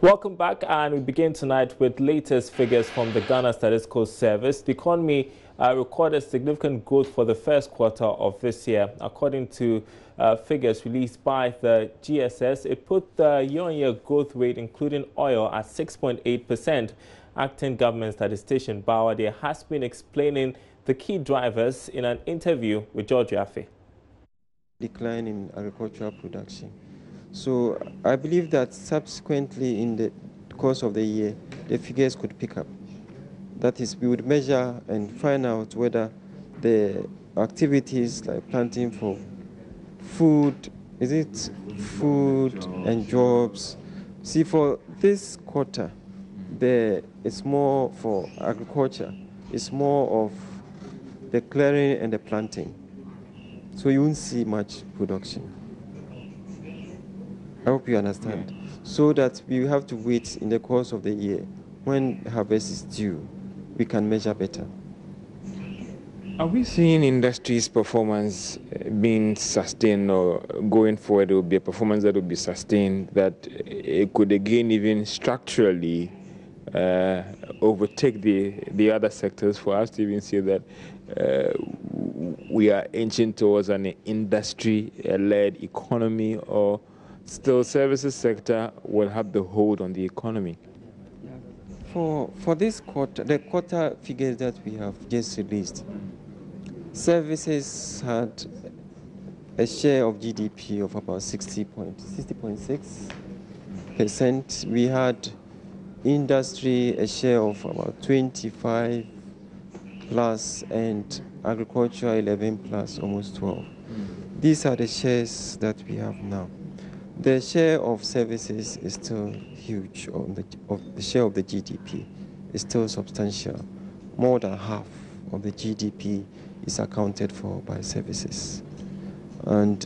Welcome back, and we begin tonight with latest figures from the Ghana Statistical Service. The economy recorded significant growth for the first quarter of this year. According to figures released by the GSS, it put the year-on-year growth rate, including oil, at 6.8%. Acting government statistician Bawade has been explaining the key drivers in an interview with George Yafe. Decline in agricultural production. So I believe that subsequently in the course of the year, the figures could pick up. That is, we would measure and find out whether the activities like planting for food, is it food and jobs? See, for this quarter, it's more for agriculture. It's more of the clearing and the planting. So you won't see much production. I hope you understand. So that we have to wait in the course of the year. When harvest is due, we can measure better. Are we seeing industry's performance being sustained, or going forward it will be a performance that will be sustained, that it could again even structurally overtake the other sectors for us to even see that we are inching towards an industry-led economy, or still services sector will have the hold on the economy? For this quarter, the quarter figures that we have just released, services had a share of GDP of about 60.6%. We had industry a share of about 25 plus, and agriculture 11 plus, almost 12. These are the shares that we have now. The share of services is still huge. The share of the GDP is still substantial. More than half of the GDP is accounted for by services. And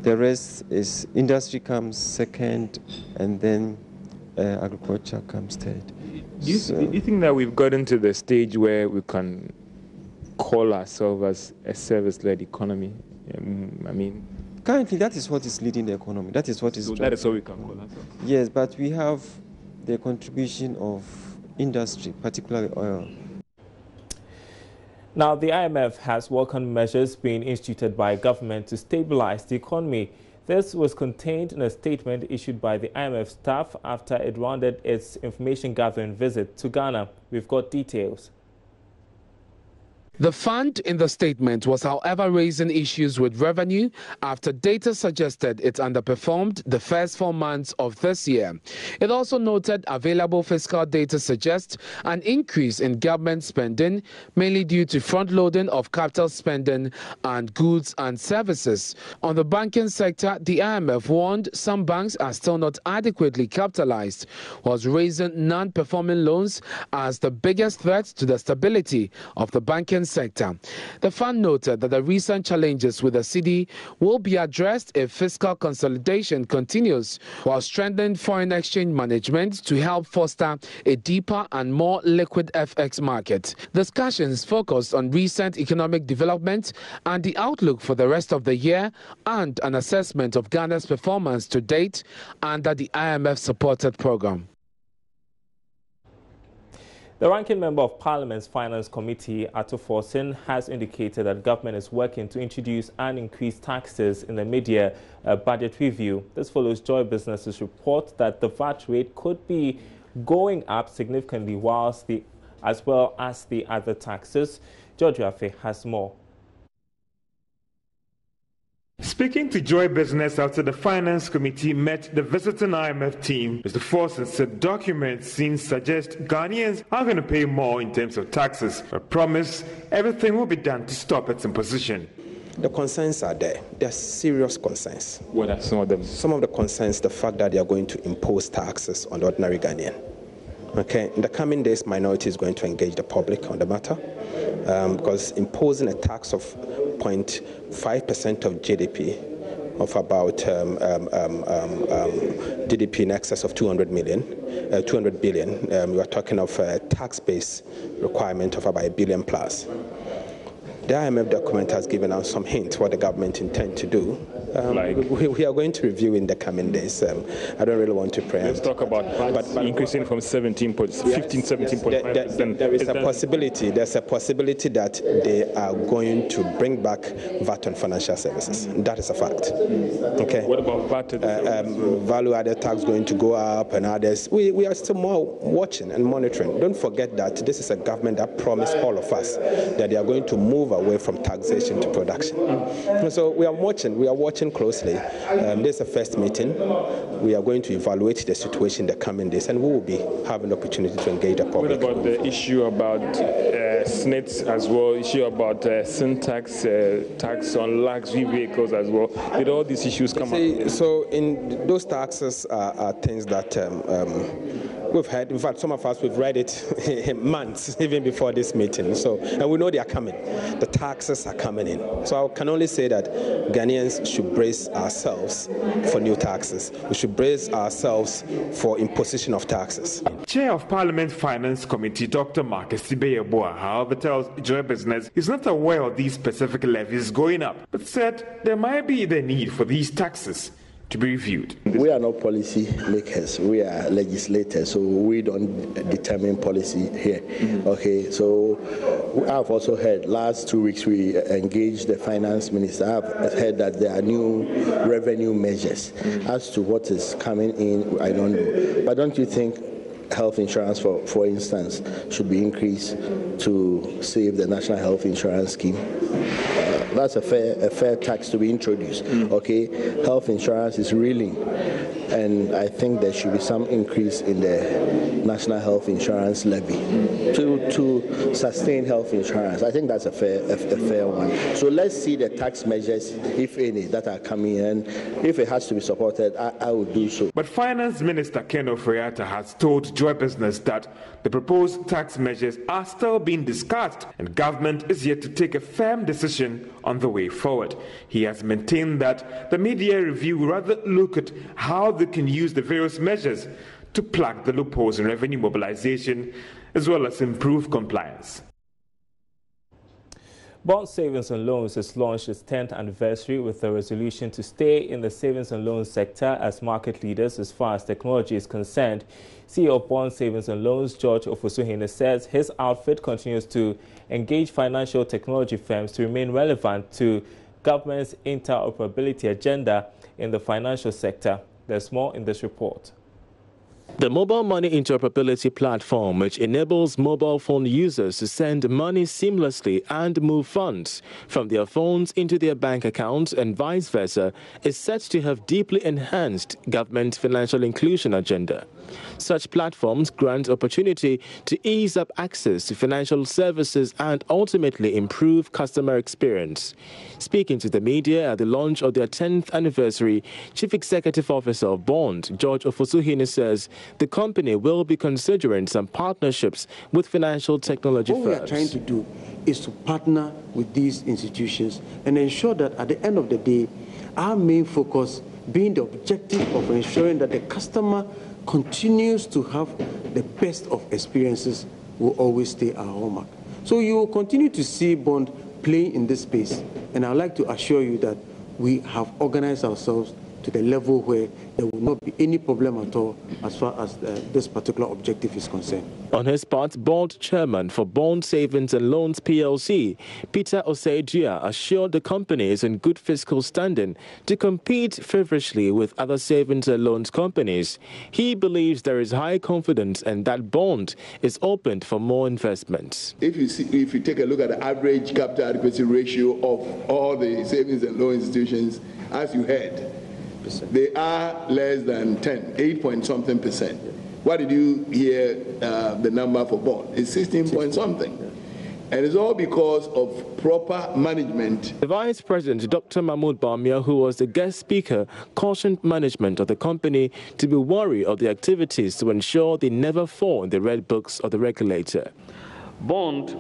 the rest is industry comes second, and then agriculture comes third. Do you think that we've gotten to the stage where we can call ourselves as a service-led economy? Currently, that is what is leading the economy. That is what is. So that is what we can call ourselves. Yes, but we have the contribution of industry, particularly oil. Now, the IMF has welcomed measures being instituted by government to stabilize the economy. This was contained in a statement issued by the IMF staff after it rounded its information gathering visit to Ghana. We've got details. The fund in the statement was, however, raising issues with revenue after data suggested it underperformed the first 4 months of this year. It also noted available fiscal data suggests an increase in government spending, mainly due to front-loading of capital spending and goods and services. On the banking sector, the IMF warned some banks are still not adequately capitalized, was raising non-performing loans as the biggest threat to the stability of the banking sector. The fund noted that the recent challenges with the cedi will be addressed if fiscal consolidation continues, while strengthening foreign exchange management to help foster a deeper and more liquid FX market. Discussions focused on recent economic development and the outlook for the rest of the year, and an assessment of Ghana's performance to date under the IMF-supported program. The ranking member of Parliament's Finance Committee, Ato Forson, has indicated that government is working to introduce and increase taxes in the mid-year budget review. This follows Joy Business's report that the VAT rate could be going up significantly, as well as the other taxes. George Yafe has more. Speaking to Joy Business after the Finance Committee met the visiting IMF team, Mr. Forson said documents seen suggest Ghanaians are going to pay more in terms of taxes, but promise everything will be done to stop its imposition. The concerns are there. There are serious concerns. What are some of them? Some of the concerns, the fact that they are going to impose taxes on the ordinary Ghanaian. Okay, in the coming days, minority is going to engage the public on the matter, because imposing a tax of 0.5% of GDP, of about GDP in excess of 200 billion, we are talking of a tax base requirement of about $1 billion plus. The IMF document has given us some hints what the government intends to do We are going to review in the coming days. I don't really want to preempt. Let's talk about but increasing from 17.5%. There is a possibility. There's a possibility that they are going to bring back VAT on financial services. That is a fact. Okay. What about VAT? Value-added tax going to go up and others. We are still more watching and monitoring. Don't forget that this is a government that promised all of us that they are going to move away from taxation to production. So we are watching closely. This is the first meeting. We are going to evaluate the situation in the coming days, and we will be having the opportunity to engage the public. What about the issue about SNITs as well, issue about syntax, tax on luxury vehicles as well? Did all these issues come up? So in those taxes are things that we've heard. In fact, some of us, we've read it months, even before this meeting. So, and we know they are coming. The taxes are coming in. So I can only say that Ghanaians should brace ourselves for new taxes. We should brace ourselves for imposition of taxes. Chair of Parliament Finance Committee, Dr. Marcus Tibeyeboa, however, tells Joy Business he's not aware of these specific levies going up, but said there might be the need for these taxes to be reviewed. We are not policy makers, we are legislators, so we don't determine policy here. Okay, so I've also heard last 2 weeks we engaged the finance minister. I've heard that there are new revenue measures. As to what is coming in, I don't know. But don't you think health insurance, for instance, should be increased to save the national health insurance scheme? That's a fair tax to be introduced. Okay, health insurance is reeling, and I think there should be some increase in the national health insurance levy to sustain health insurance. I think that's a fair one. So let's see the tax measures, if any, that are coming in. If it has to be supported, I would do so. But Finance Minister Ken Ofori-Atta has told Joy Business that the proposed tax measures are still being discussed and government is yet to take a firm decision on the way forward. He has maintained that the media review will rather look at how they can use the various measures to plug the loopholes in revenue mobilization as well as improve compliance. Bond Savings and Loans has launched its 10th anniversary with a resolution to stay in the savings and loans sector as market leaders as far as technology is concerned. CEO of Bond Savings and Loans, George Ofosuhene, says his outfit continues to engage financial technology firms to remain relevant to government's interoperability agenda in the financial sector. There's more in this report. The mobile money interoperability platform, which enables mobile phone users to send money seamlessly and move funds from their phones into their bank accounts and vice versa, is set to have deeply enhanced government financial inclusion agenda. Such platforms grant opportunity to ease up access to financial services and ultimately improve customer experience. Speaking to the media at the launch of their 10th anniversary, Chief Executive Officer of Bond, George Ofosuhene, says the company will be considering some partnerships with financial technology firms. What we are trying to do is to partner with these institutions and ensure that at the end of the day, our main focus being the objective of ensuring that the customer continues to have the best of experiences will always stay our hallmark. So you will continue to see Bond play in this space, and I'd like to assure you that we have organized ourselves to the level where there will not be any problem at all as far as this particular objective is concerned. On his part, Board Chairman for Bond Savings and Loans PLC, Peter Osei-Dua, assured the company is in good fiscal standing to compete feverishly with other savings and loans companies. He believes there is high confidence and that Bond is open for more investments. If you take a look at the average capital adequacy ratio of all the savings and loan institutions, as you heard, they are less than 8 point something percent. What did you hear the number for Bond? It's 16 point something. And it's all because of proper management. The Vice President, Dr. Mahmoud Bamia, who was the guest speaker, cautioned management of the company to be wary of the activities to ensure they never fall in the red books of the regulator. Bond,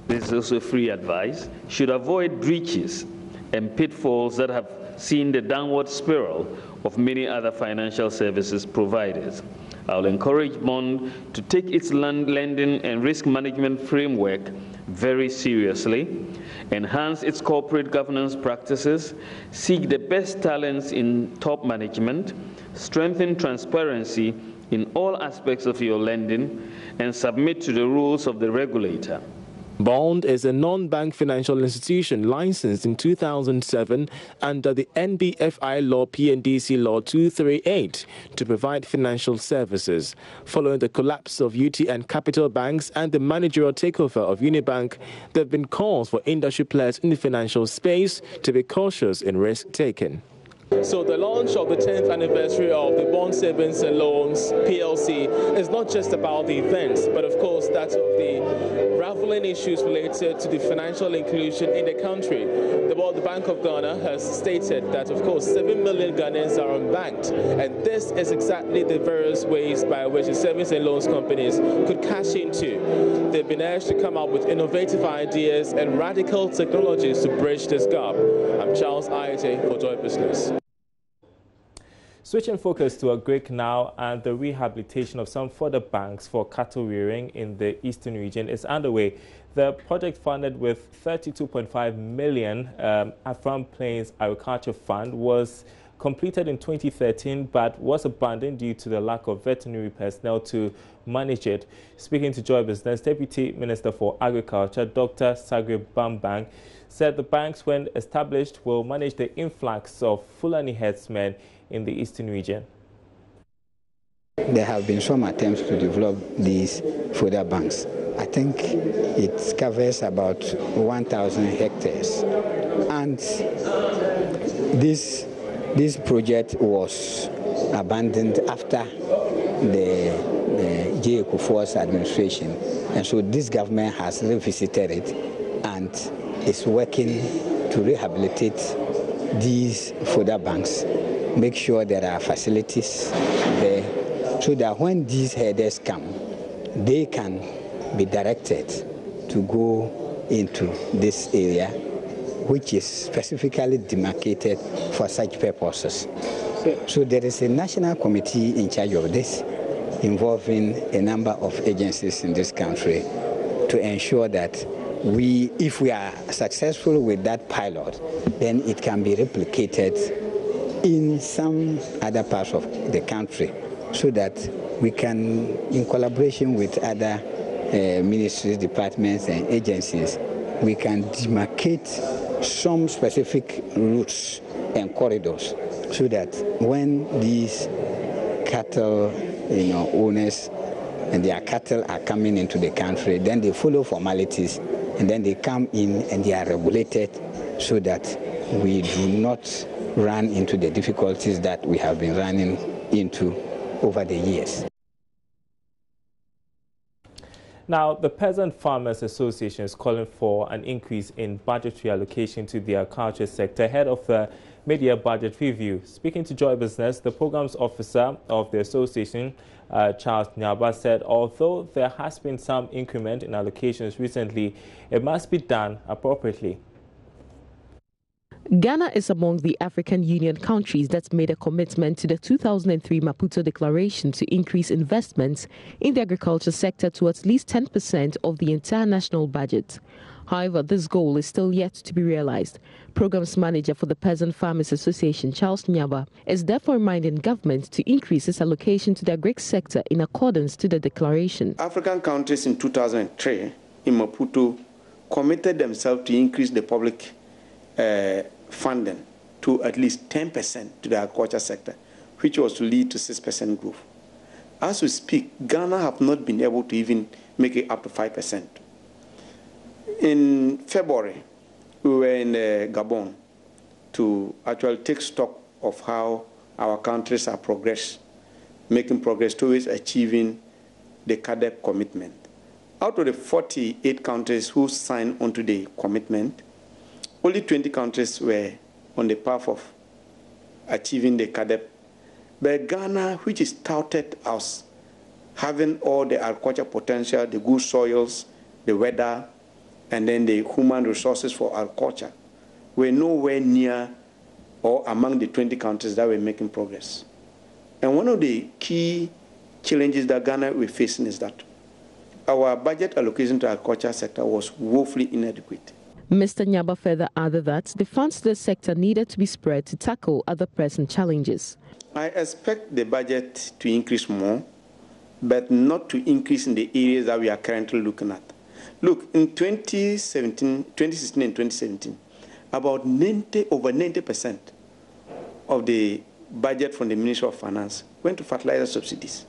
this is also free advice, should avoid breaches and pitfalls that have seen the downward spiral of many other financial services providers. I will encourage Bond to take its lending and risk management framework very seriously, enhance its corporate governance practices, seek the best talents in top management, strengthen transparency in all aspects of your lending, and submit to the rules of the regulator. Bond is a non-bank financial institution licensed in 2007 under the NBFI Law PNDC Law 238 to provide financial services. Following the collapse of UTN Capital Banks and the managerial takeover of Unibank, there have been calls for industry players in the financial space to be cautious in risk-taking. So the launch of the 10th anniversary of the Bond Savings and Loans PLC is not just about the events, but of course that of the raveling issues related to the financial inclusion in the country. The Bank of Ghana has stated that, of course, 7 million Ghanaians are unbanked, and this is exactly the various ways by which the savings and loans companies could cash into. They've been urged to come up with innovative ideas and radical technologies to bridge this gap. I'm Charles Ayete for Joy Business. Switching focus to Agric now, and the rehabilitation of some further banks for cattle rearing in the eastern region is underway. The project, funded with 32.5 million from Plains Agriculture Fund, was completed in 2013 but was abandoned due to the lack of veterinary personnel to manage it. Speaking to Joy Business, Deputy Minister for Agriculture, Dr. Sagre Bambang, said the banks, when established, will manage the influx of Fulani herdsmen in the eastern region. There have been some attempts to develop these fodder banks. I think it covers about 1,000 hectares. And this project was abandoned after the J. Kufuor's administration. And so this government has revisited it and is working to rehabilitate these fodder banks, make sure there are facilities there, so that when these herders come, they can be directed to go into this area, which is specifically demarcated for such purposes. So there is a national committee in charge of this, involving a number of agencies in this country, to ensure that if we are successful with that pilot, then it can be replicated in some other parts of the country, so that we can, in collaboration with other ministries, departments and agencies, we can demarcate some specific routes and corridors, so that when these cattle owners and their cattle are coming into the country, then they follow formalities, and then they come in and they are regulated, so that we do not run into the difficulties that we have been running into over the years. Now, the Peasant Farmers Association is calling for an increase in budgetary allocation to the agriculture sector ahead of the mid-year budget review. Speaking to Joy Business, the programs officer of the association, Charles Nyaba, said although there has been some increment in allocations recently, it must be done appropriately. Ghana is among the African Union countries that made a commitment to the 2003 Maputo Declaration to increase investments in the agriculture sector to at least 10% of the entire national budget. However, this goal is still yet to be realized. Programs Manager for the Peasant Farmers Association, Charles Nyaba, is therefore reminding government to increase its allocation to the agric sector in accordance to the declaration. African countries in 2003 in Maputo committed themselves to increase the public funding to at least 10% to the agriculture sector, which was to lead to 6% growth. As we speak, Ghana have not been able to even make it up to 5%. In February, we were in Gabon to actually take stock of how our countries are making progress towards achieving the gov't commitment. Out of the 48 countries who signed onto the commitment, only 20 countries were on the path of achieving the gov't. But Ghana, which is touted as having all the agriculture potential, the good soils, the weather, and then the human resources for agriculture, were nowhere near or among the 20 countries that were making progress. And one of the key challenges that Ghana is facing is that our budget allocation to agriculture sector was woefully inadequate. Mr. Nyaba further added that the funds to the sector needed to be spread to tackle other pressing challenges. I expect the budget to increase more, but not to increase in the areas that we are currently looking at. Look, in 2016 and 2017, about over 90% of the budget from the Ministry of Finance went to fertilizer subsidies.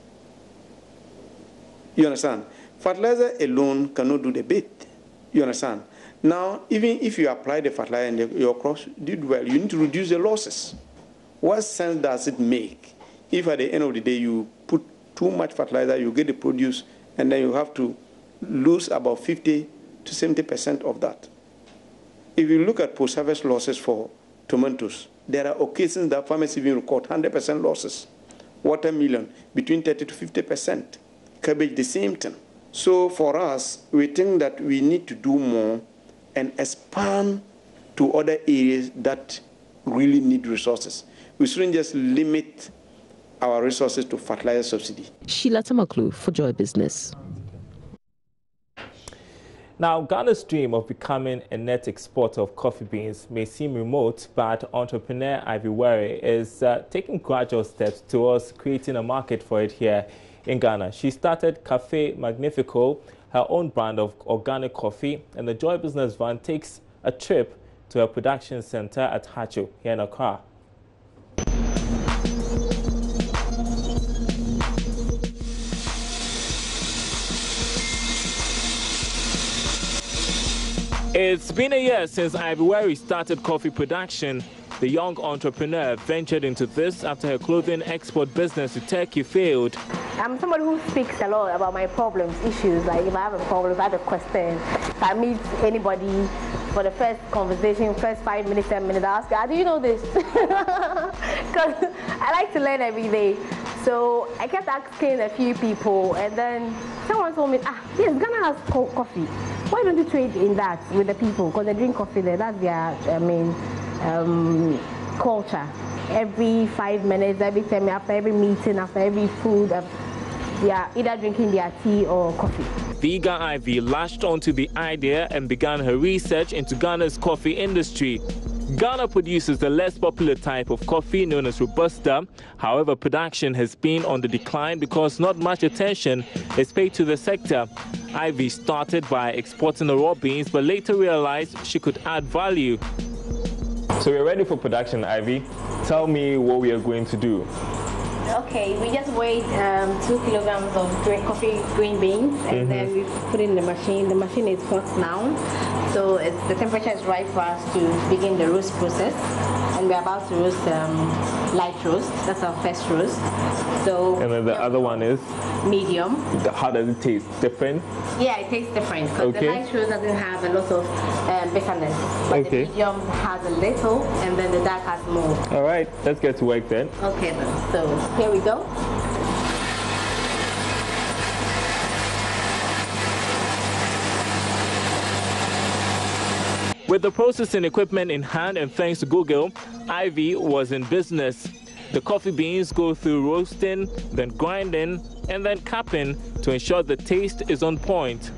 You understand? Fertilizer alone cannot do the bit. You understand? Now, even if you apply the fertilizer and your crops did well, you need to reduce the losses. What sense does it make if at the end of the day you put too much fertilizer, you get the produce, and then you have to lose about 50 to 70% of that? If you look at post-harvest losses for tomatoes, there are occasions that farmers even record 100% losses. Watermelon, between 30 to 50%. Cabbage, the same thing. So for us, we think that we need to do more and expand to other areas that really need resources. We shouldn't just limit our resources to fertilizer subsidy. Sheila Tamaklu for Joy Business. Now, Ghana's dream of becoming a net exporter of coffee beans may seem remote, but entrepreneur Ivy Wari is taking gradual steps towards creating a market for it here in Ghana. She started Cafe Magnifico, her own brand of organic coffee, and the Joy Business van takes a trip to her production center at Hacho here in Accra. It's been a year since Ivy Wari started coffee production. The young entrepreneur ventured into this after her clothing export business to Turkey failed. I'm somebody who speaks a lot about my problems, issues. Like if I have a problem, if I have a question, if I meet anybody for the first conversation, first 5 minutes, 10 minutes, I ask, do you know this? Because I like to learn every day. So I kept asking a few people, and then someone told me, yes, Ghana has coffee. Why don't you trade in that with the people? Because they drink coffee there. That's their, culture. Every 5 minutes, every 10 minutes, after every meeting, after every food, they are either drinking their tea or coffee. Viga Ivy latched onto the idea and began her research into Ghana's coffee industry. Ghana produces the less popular type of coffee known as Robusta. However, production has been on the decline because not much attention is paid to the sector. Ivy started by exporting the raw beans, but later realized she could add value. So we're ready for production, Ivy. Tell me what we are going to do. Okay, we just weighed 2 kilograms of coffee green beans, and then we put it in the machine. The machine is hot now, so the temperature is right for us to begin the roast process. And we're about to roast light roast. That's our first roast. So. And then the other one is? Medium. How does it taste? Different? Yeah, it tastes different because the light roast doesn't have a lot of bitterness, but the medium has a little, and then the dark has more. All right, let's get to work then. Okay then. So here we go. With the processing equipment in hand and thanks to Google, Ivy was in business. The coffee beans go through roasting, then grinding, and then capping to ensure the taste is on point.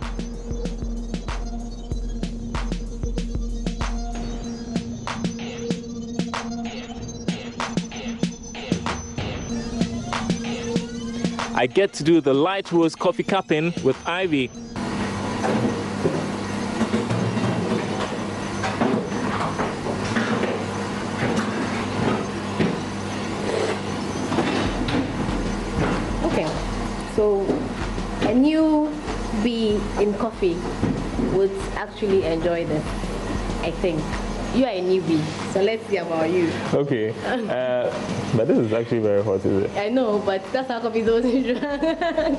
I get to do the light roast coffee capping with Ivy. So a newbie in coffee would actually enjoy this, I think. You are a newbie, so let's see about you. Okay, but this is actually very hot, is it? I know, but that's how coffee goes. Okay,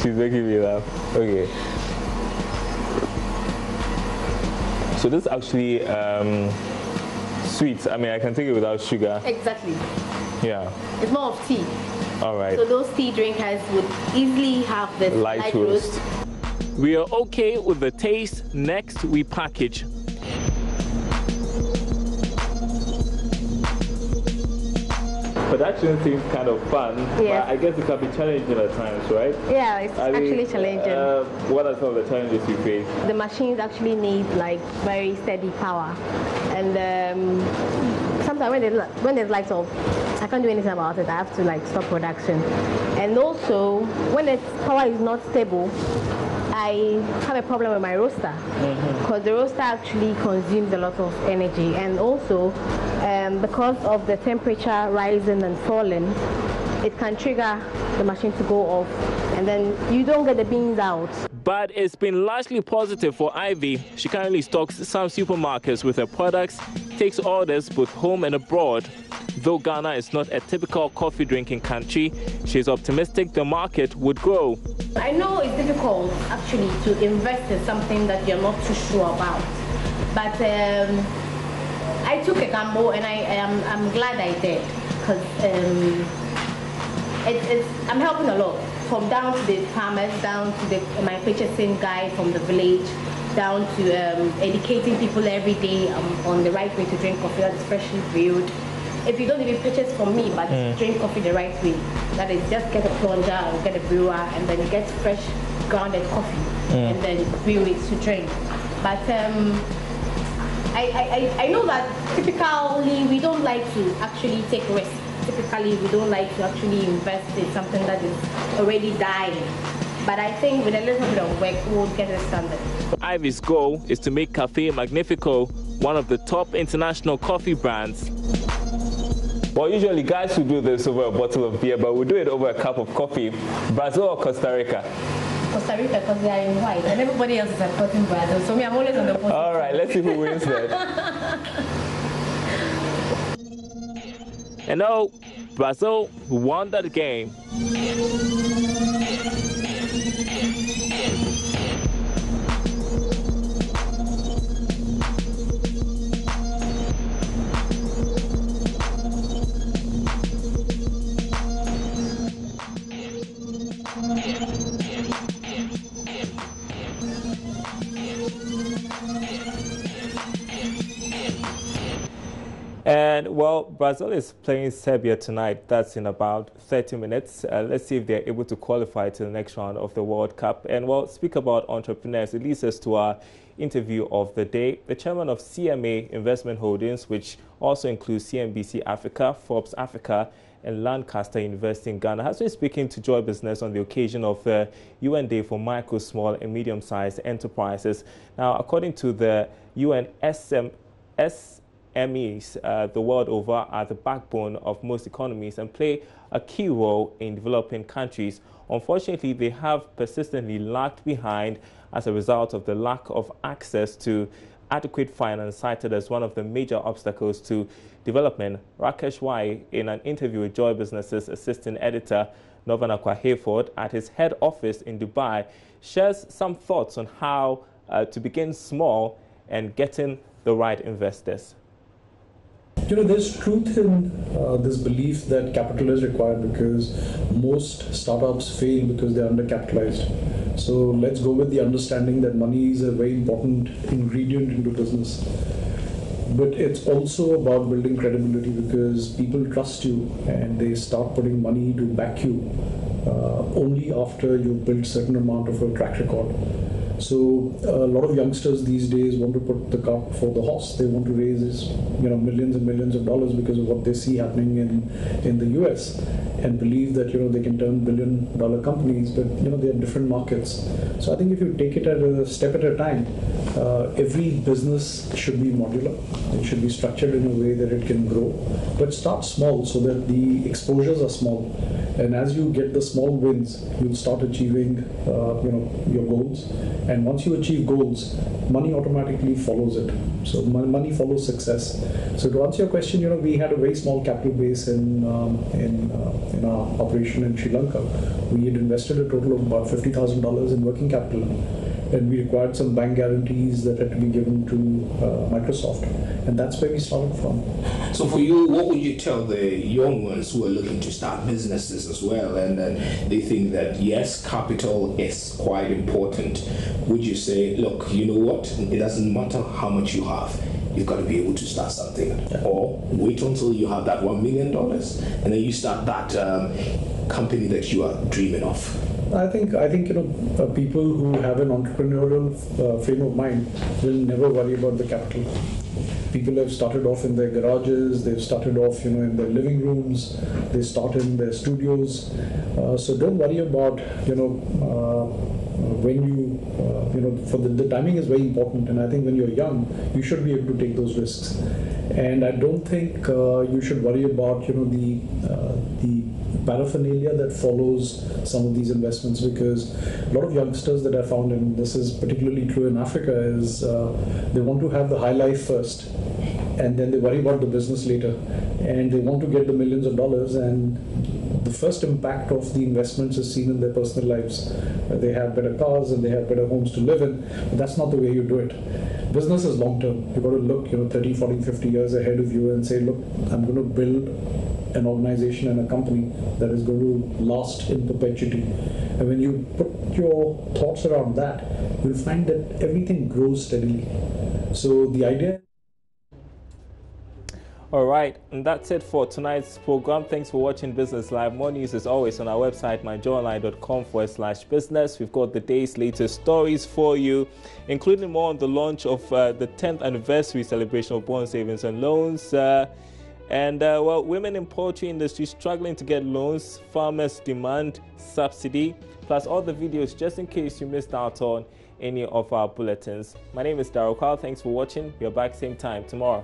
she's making me laugh. Okay. So this is actually sweet. I mean, I can take it without sugar. Exactly. Yeah. It's more of tea. All right. So those tea drinkers would easily have this light roast. We are okay with the taste. Next, we package. Production seems kind of fun, Yes. but I guess it can be challenging at times, right? Yeah, it's actually challenging. What are some of the challenges you face? The machines actually need like very steady power, and sometimes when there's lights off, I can't do anything about it. I have to like stop production, and also when the power is not stable, I have a problem with my roaster because the roaster actually consumes a lot of energy, and also because of the temperature rising and falling, it can trigger the machine to go off, and then you don't get the beans out. But it's been largely positive for Ivy. She currently stocks some supermarkets with her products, takes orders both home and abroad. Though Ghana is not a typical coffee drinking country, she's optimistic the market would grow. I know it's difficult actually to invest in something that you're not too sure about, but I took a gamble, and I'm glad I did, because I'm helping a lot, from down to the farmers, down to my purchasing guy from the village, down to educating people every day on the right way to drink coffee that's freshly brewed. If you don't even purchase from me, but drink coffee the right way, that is, just get a plunger or get a brewer and then get fresh grounded coffee and then brew it to drink. But I know that typically we don't like to actually take risks. Typically we don't like to actually invest in something that is already dying. But I think with a little bit of work, we'll get it standard. Ivy's goal is to make Café Magnifico one of the top international coffee brands. Well, usually guys will do this over a bottle of beer, but we'll do it over a cup of coffee. Brazil or Costa Rica? Costa Rica, because they are in white, and everybody else is supporting Brazil. So me, I'm always on the positive. All right, let's see who wins that. And now, Brazil won that game. And, well, Brazil is playing Serbia tonight. That's in about 30 minutes. Let's see if they're able to qualify to the next round of the World Cup. And, well, speak about entrepreneurs. It leads us to our interview of the day. The chairman of CMA Investment Holdings, which also includes CNBC Africa, Forbes Africa, and Lancaster University in Ghana, has been speaking to Joy Business on the occasion of the UN Day for Micro, Small, and Medium-Sized Enterprises. Now, according to the UN SMEs the world over are the backbone of most economies and play a key role in developing countries. Unfortunately, they have persistently lagged behind as a result of the lack of access to adequate finance, cited as one of the major obstacles to development. Rakesh Wai, in an interview with Joy Business's assistant editor, Novanakwa Hayford, at his head office in Dubai, shares some thoughts on how to begin small and getting the right investors. You know, there's truth in this belief that capital is required because most startups fail because they're undercapitalized. So let's go with the understanding that money is a very important ingredient into business. But it's also about building credibility because people trust you and they start putting money to back you only after you've built a certain amount of a track record. So a lot of youngsters these days want to put the cart before the horse. They want to raise, millions and millions of dollars because of what they see happening in the US, and believe that they can turn billion-dollar companies. But they are different markets. So I think if you take it at a step at a time, every business should be modular. It should be structured in a way that it can grow, but start small so that the exposures are small. And as you get the small wins, you'll start achieving, your goals. And once you achieve goals, money automatically follows it. So money follows success. So to answer your question, we had a very small capital base in our operation in Sri Lanka. We had invested a total of about $50,000 in working capital. And we required some bank guarantees that had to be given to Microsoft. And that's where we started from. So for you, what would you tell the young ones who are looking to start businesses as well, and they think that, yes, capital is quite important? Would you say, look, you know what, it doesn't matter how much you have. you've got to be able to start something. Or wait until you have that $1 million and then you start that company that you are dreaming of. I think people who have an entrepreneurial frame of mind will never worry about the capital. People have started off in their garages, they've started off in their living rooms, they start in their studios. So don't worry about when you for the timing is very important, and I think when you're young you should be able to take those risks. And I don't think you should worry about the paraphernalia that follows some of these investments, because a lot of youngsters that I found, and this is particularly true in Africa, is they want to have the high life first and then they worry about the business later, and they want to get the millions of dollars, and the first impact of the investments is seen in their personal lives. They have better cars and they have better homes to live in, but that's not the way you do it. Business is long term. You've got to look 30, 40, 50 years ahead of you and say, look, I'm going to build an organization and a company that is going to last in perpetuity. And when you put your thoughts around that, you'll find that everything grows steadily. So the idea. All right, and that's it for tonight's program. Thanks for watching Business Live. More news is always on our website, myjoyonline.com/business. We've got the day's latest stories for you, including more on the launch of the 10th anniversary celebration of Bond Savings and Loans. Well, women in poultry industry struggling to get loans, farmers demand subsidy, plus all the videos just in case you missed out on any of our bulletins. My name is Darryl Carl. Thanks for watching. We're back same time tomorrow.